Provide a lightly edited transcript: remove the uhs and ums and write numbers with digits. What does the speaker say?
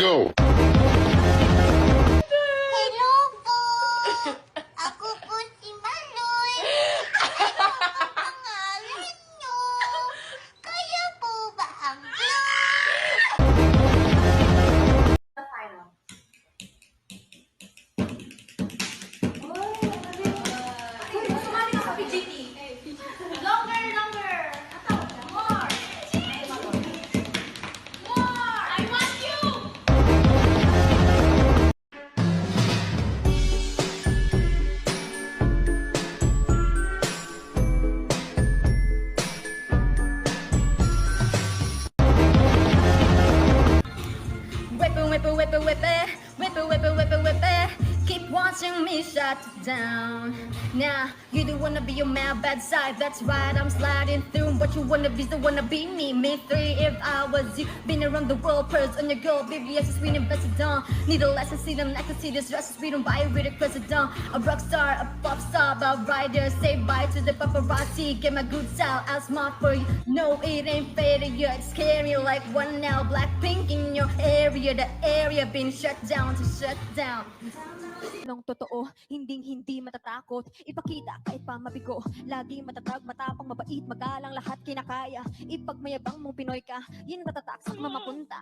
go! Hello po! Ako po si Maloy. Ano ang pangalan nyo? Kaya po ba ang Whip it. Keep watching me shut down. Now, you don't wanna be your man, bad side. That's right, I'm sliding through. What you wanna be, still wanna be me. Me three, if I was you. Been around the world, purse on your girl. Baby, yes, it's winning best down. Need a lesson, see them, I can see this dress. We don't buy it with a crescent down. A rock star, a pop star, a rider. Say bye to the paparazzi. Get my good style, I'll smart for you. No, it ain't faded yet. It's scary like one now. Blackpink in your area. The area been shut down to shut down. Nung totoo, hindi matatakot. Ipakita kahit pa mabigo. Lagi matatag, matapang, mabait, magalang, lahat kinakaya. Ipagmayabang mong Pinoy ka, yun ang tatatak sa mamapunta.